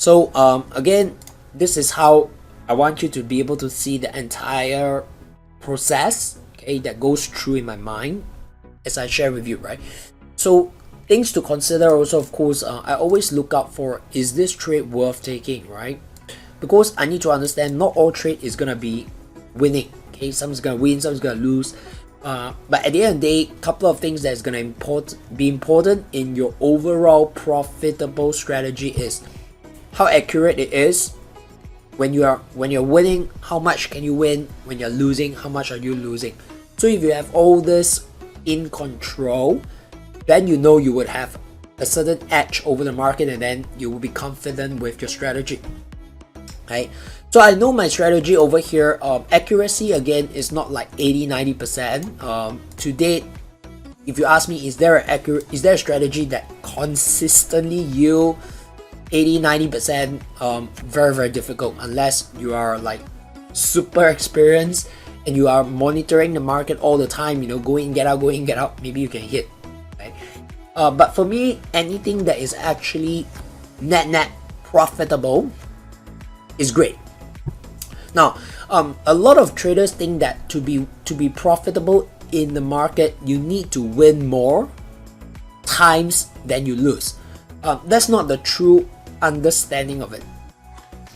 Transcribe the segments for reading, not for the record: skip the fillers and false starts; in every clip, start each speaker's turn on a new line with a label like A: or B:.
A: So again, this is how I want you to be able to see the entire process, okay, that goes through in my mind as I share with you, right? So things to consider also, of course, I always look out for, is this trade worth taking, right? Because I need to understand not all trade is gonna be winning, okay? Some's gonna win, some's gonna lose. But at the end of the day, couple of things that's gonna be important in your overall profitable strategy is how accurate it is. When you're winning, how much can you win? When you're losing, how much are you losing? So if you have all this in control, then you know you would have a certain edge over the market, and then you will be confident with your strategy. Okay, so I know my strategy over here. Accuracy again is not like 80-90%. To date, if you ask me, is there a strategy that consistently yield 80-90%? Very, very difficult, unless you are like super experienced and you are monitoring the market all the time, go in, get out, maybe you can hit, right? But for me, anything that is actually net profitable is great. Now, a lot of traders think that to be profitable in the market, you need to win more times than you lose. That's not the true understanding of it.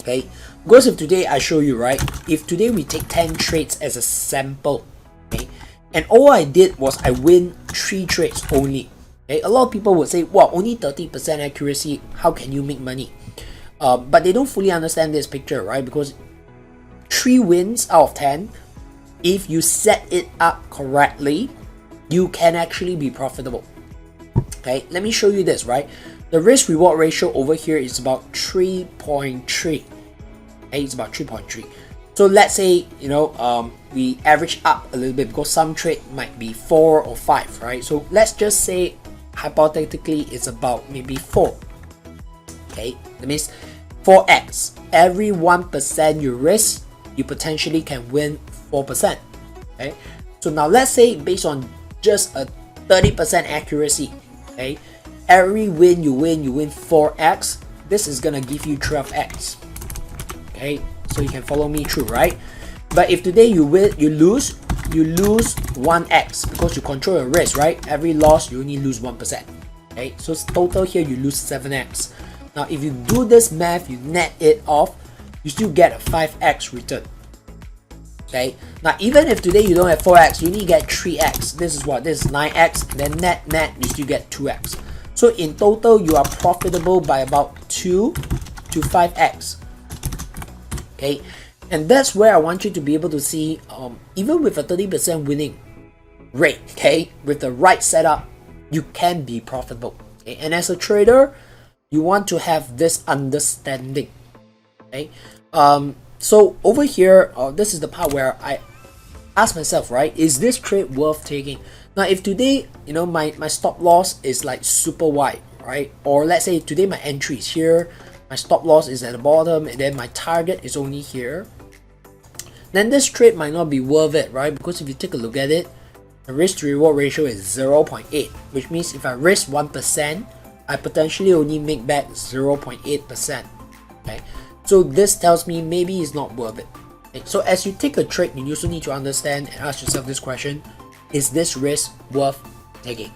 A: Okay, because if today I show you, right, if today we take 10 trades as a sample, okay, and all I did was I win 3 trades only, okay, a lot of people would say, wow, only 30% accuracy, how can you make money? But they don't fully understand this picture, right? Because 3 wins out of 10, if you set it up correctly, you can actually be profitable. Okay, let me show you this, right? The risk reward ratio over here is about 3.3. Okay, it's about 3.3. So let's say, we average up a little bit, because some trade might be 4 or 5, right? So let's just say hypothetically it's about maybe 4. Okay, that means 4x. Every 1% you risk, you potentially can win 4%. Okay, so now let's say based on just a 30% accuracy, okay, every win you win 4x. This is gonna give you 12x. Okay, so you can follow me through, right? But if today you lose 1x, because you control your risk, right? Every loss you only lose 1%. Okay, so total here you lose 7x. Now if you do this math, you net it off, you still get a 5x return. Okay, now even if today you don't have 4x, you only get 3x. This is what? This is 9x. Then net you still get 2x. So in total, you are profitable by about 2 to 5x. Okay, and that's where I want you to be able to see, even with a 30% winning rate, okay, with the right setup, you can be profitable. Okay? And as a trader, you want to have this understanding. Okay, so over here, this is the part where I ask myself, right, is this trade worth taking? Now if today, my stop loss is like super wide, right? Or let's say today my entry is here, my stop loss is at the bottom, and then my target is only here, then this trade might not be worth it, right? Because if you take a look at it, the risk to reward ratio is 0.8, which means if I risk 1%, I potentially only make back 0.8%. Okay, so this tells me maybe it's not worth it. Okay? So as you take a trade, you also need to understand and ask yourself this question: is this risk worth taking?